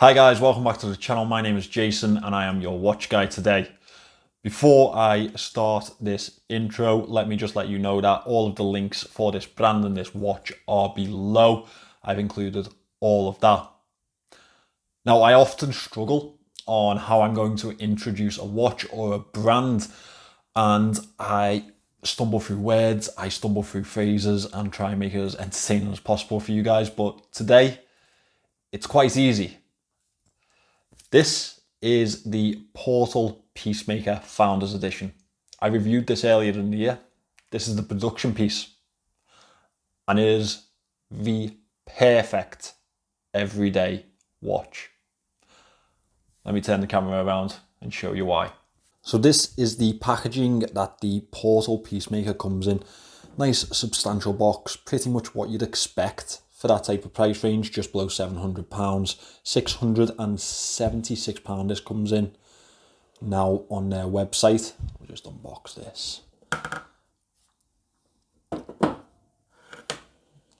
Hi guys, welcome back to the channel. My name is Jason and I am your watch guy today. Before I start this intro, let me just let you know that all of the links for this brand and this watch are below. I've included all of that. Now, I often struggle on how I'm going to introduce a watch or a brand, and I stumble through words, I stumble through phrases and try and make it as entertaining as possible for you guys. But today, it's quite easy. This is the pOrtahl Peacemaker Founders Edition. I reviewed this earlier in the year. This is the production piece, and it is the perfect everyday watch. Let me turn the camera around and show you why. So this is the packaging that the pOrtahl Peacemaker comes in. Nice substantial box, pretty much what you'd expect for that type of price range, just below £700, £676 this comes in. Now on their website, we'll just unbox this.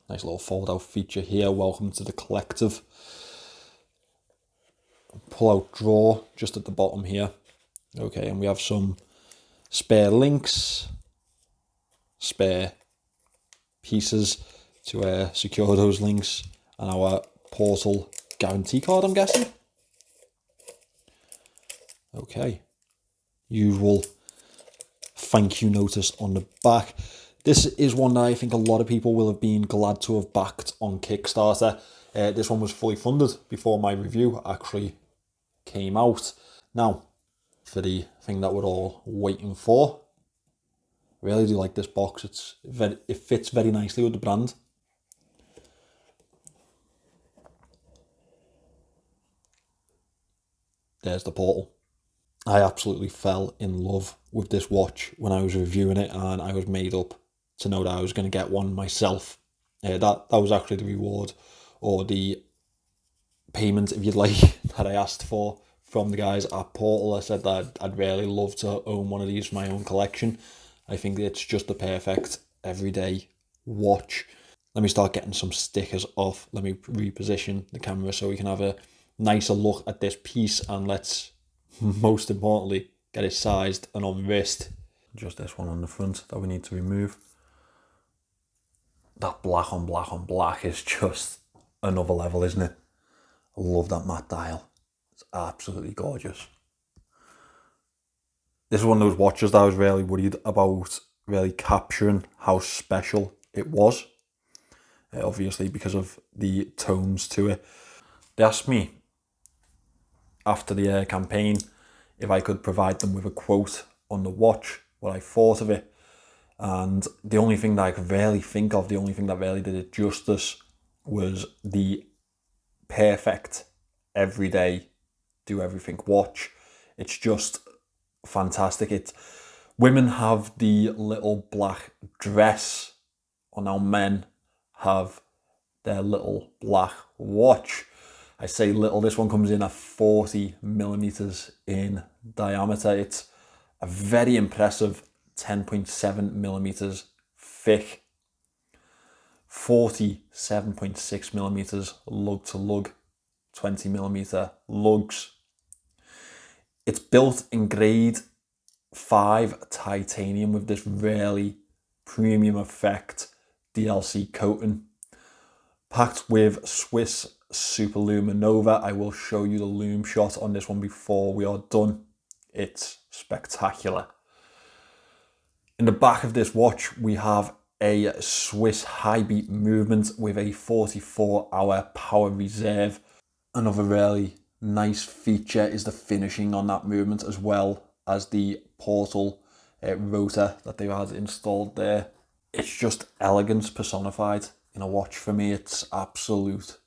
Nice little fold out feature here, welcome to the collective. Pull out drawer just at the bottom here. Okay, and we have some spare links, spare pieces to secure those links, and our pOrtahl guarantee card, I'm guessing. Okay, usual thank you notice on the back. This is one that I think a lot of people will have been glad to have backed on Kickstarter. This one was fully funded before my review actually came out. Now, for the thing that we're all waiting for, I really do like this box. It fits very nicely with the brand. There's the pOrtahl. I absolutely fell in love with this watch when I was reviewing it, and I was made up to know that I was going to get one myself. That was actually the reward, or the payment, if you'd like, that I asked for from the guys at pOrtahl. I said that I'd really love to own one of these for my own collection. I think it's just the perfect everyday watch. Let me start getting some stickers off. Let me reposition the camera so we can have a nicer look at this piece, and let's, most importantly, get it sized and on wrist. Just this one on the front that we need to remove. That black on black on black is just another level, isn't it? I love that matte dial. It's absolutely gorgeous. This is one of those watches that I was really worried about really capturing how special it was. Obviously because of the tones to it. They asked me after the campaign if I could provide them with a quote on the watch, what I thought of it. And the only thing that I could really think of, the only thing that really did it justice, was the perfect everyday do everything watch. It's just fantastic. Women have the little black dress, or now men have their little black watch. I say little, this one comes in at 40 millimeters in diameter. It's a very impressive 10.7 millimeters thick, 47.6 millimeters lug to lug, 20 millimeter lugs. It's built in grade 5 titanium with this really premium effect DLC coating, packed with Swiss Super Lume Nova. I will show you the Lume shot on this one before we are done. It's spectacular. In the back of this watch, we have a Swiss high beat movement with a 44-hour power reserve. Another really nice feature is the finishing on that movement, as well as the pOrtahl rotor that they've had installed there. It's just elegance personified in a watch for me. It's absolute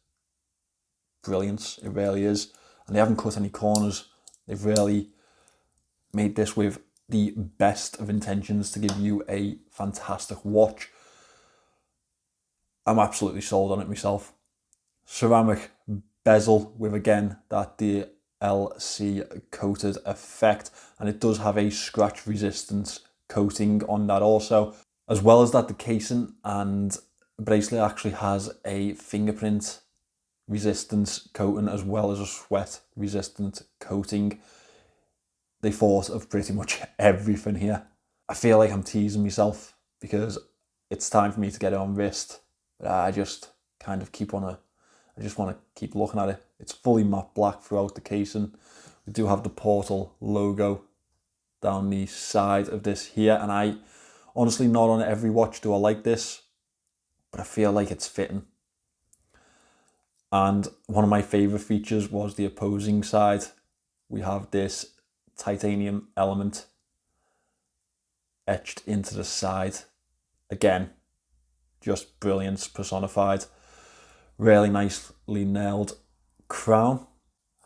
brilliance, it really is. And they haven't cut any corners. They've really made this with the best of intentions to give you a fantastic watch. I'm absolutely sold on it myself. Ceramic bezel with, again, that DLC coated effect, and it does have a scratch resistance coating on that also. As well as that, the casing and bracelet actually has a fingerprint resistance coating as well as a sweat resistant coating. They thought of pretty much everything here. I feel like I'm teasing myself because it's time for me to get it on wrist, but I just kind of I just want to keep looking at it. It's fully matte black throughout the casing. We do have the pOrtahl logo down the side of this here, and I honestly, not on every watch do I like this, but I feel like it's fitting. And one of my favorite features was the opposing side. We have this titanium element etched into the side. Again, just brilliance personified. Really nicely nailed crown,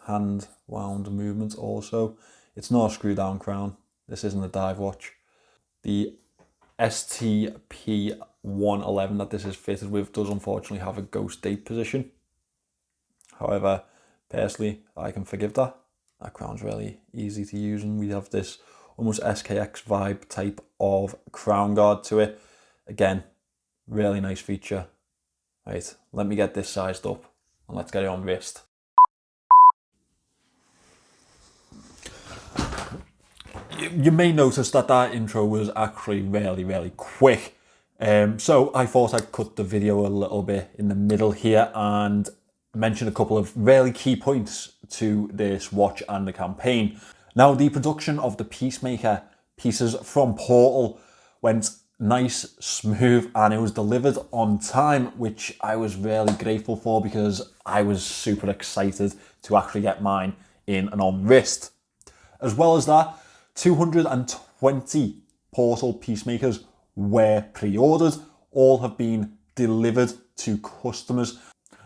hand wound movement also. It's not a screw down crown. This isn't a dive watch. The STP111 that this is fitted with does unfortunately have a ghost date position. However, personally, I can forgive that. That crown's really easy to use, and we have this almost SKX vibe type of crown guard to it. Again, really nice feature. Right, let me get this sized up and let's get it on wrist. You may notice that intro was actually really quick. So I thought I'd cut the video a little bit in the middle here and mention a couple of really key points to this watch and the campaign. Now, the production of the Peacemaker pieces from pOrtahl went nice, smooth, and it was delivered on time, which I was really grateful for because I was super excited to actually get mine in and on wrist. As well as that, 220 pOrtahl Peacemakers were pre-ordered. All have been delivered to customers.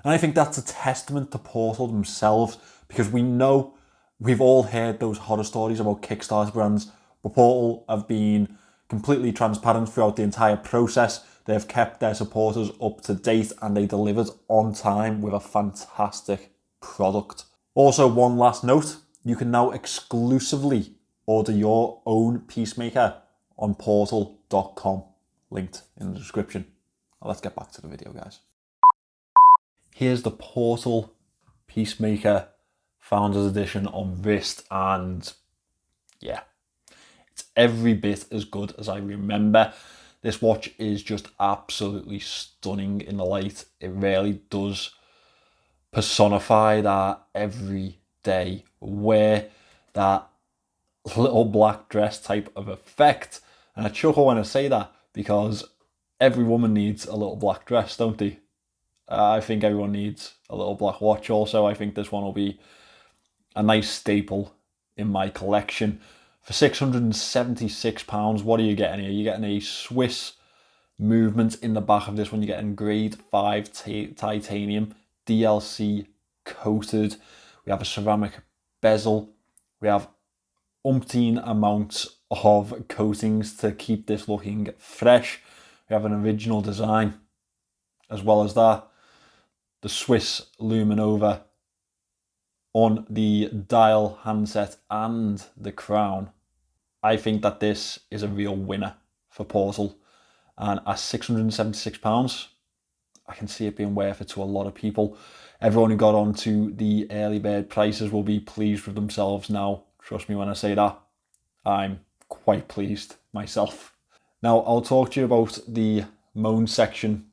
And I think that's a testament to pOrtahl themselves, because we've all heard those horror stories about Kickstarter brands, but pOrtahl have been completely transparent throughout the entire process. They've kept their supporters up to date and they delivered on time with a fantastic product. Also, one last note, you can now exclusively order your own Peacemaker on pOrtahl.com, linked in the description. Now let's get back to the video, guys. Here's the pOrtahl Peacemaker Founders Edition on wrist, and yeah, it's every bit as good as I remember. This watch is just absolutely stunning in the light. It really does personify that everyday wear, that little black dress type of effect. And I chuckle when I say that because every woman needs a little black dress, don't they? I think everyone needs a little black watch also. I think this one will be a nice staple in my collection. For £676, what are you getting here? You're getting a Swiss movement in the back of this one. You're getting grade 5 titanium, DLC coated. We have a ceramic bezel. We have umpteen amounts of coatings to keep this looking fresh. We have an original design. As well as that, the Swiss Lume over on the dial handset and the crown. I think that this is a real winner for pOrtahl, and at £676, I can see it being worth it to a lot of people. Everyone who got onto the early bird prices will be pleased with themselves now. Trust me when I say that. I'm quite pleased myself. Now, I'll talk to you about the moan section,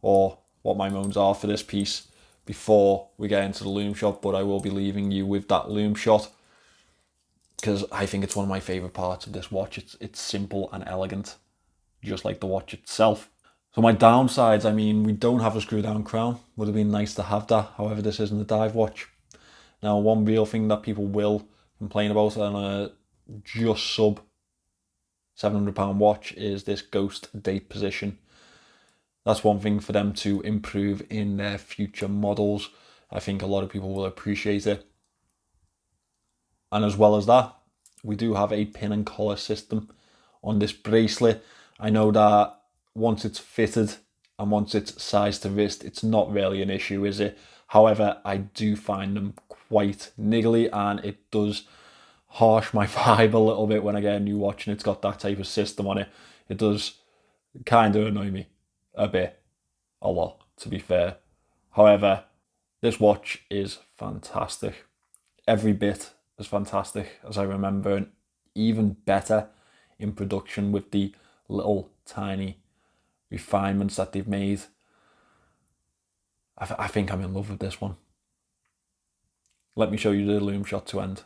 or what my moans are for this piece, before we get into the Lume shot, but I will be leaving you with that Lume shot because I think it's one of my favourite parts of this watch. It's simple and elegant, just like the watch itself. So my downsides, I mean, we don't have a screw down crown. Would have been nice to have that. However, this isn't a dive watch. Now, one real thing that people will complain about on a just sub £700 watch is this ghost date position. That's one thing for them to improve in their future models. I think a lot of people will appreciate it. And as well as that, we do have a pin and collar system on this bracelet. I know that once it's fitted and once it's sized to wrist, it's not really an issue, is it? However, I do find them quite niggly, and it does harsh my vibe a little bit when I get a new watch and it's got that type of system on it. It does kind of annoy me a bit, a lot, to be fair. However, This watch is fantastic. Every bit as fantastic as I remember, and even better in production with the little tiny refinements that they've made. I think I'm in love with this one. Let me show you the Lume shot to end.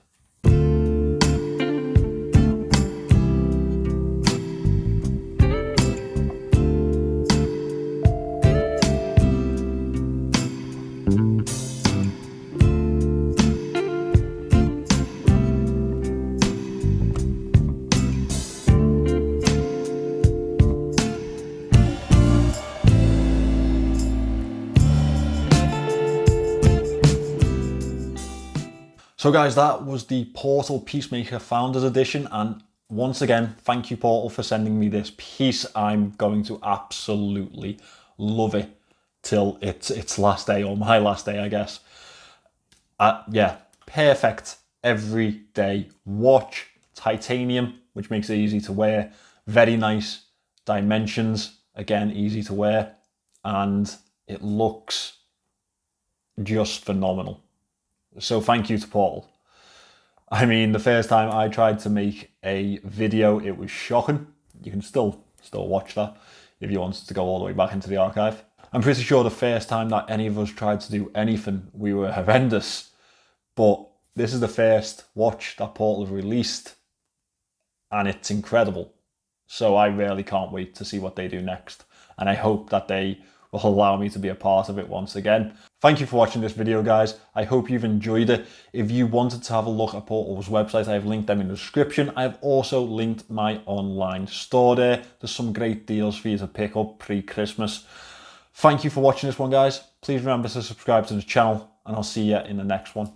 So guys, that was the pOrtahl Peacemaker Founders Edition, and once again, thank you pOrtahl for sending me this piece. I'm going to absolutely love it till its last day, or my last day, I guess. Yeah, perfect everyday watch. Titanium, which makes it easy to wear. Very nice dimensions, again, easy to wear, and it looks just phenomenal. So thank you to pOrtahl. I mean, the first time I tried to make a video, it was shocking. You can still watch that if you wanted to go all the way back into the archive. I'm pretty sure the first time that any of us tried to do anything, we were horrendous. But this is the first watch that pOrtahl have released, and it's incredible. So I really can't wait to see what they do next. And I hope that they will allow me to be a part of it once again. Thank you for watching this video, guys. I hope you've enjoyed it. If you wanted to have a look at pOrtahl's website, I have linked them in the description. I have also linked my online store there. There's some great deals for you to pick up pre-Christmas. Thank you for watching this one, guys. Please remember to subscribe to the channel, and I'll see you in the next one.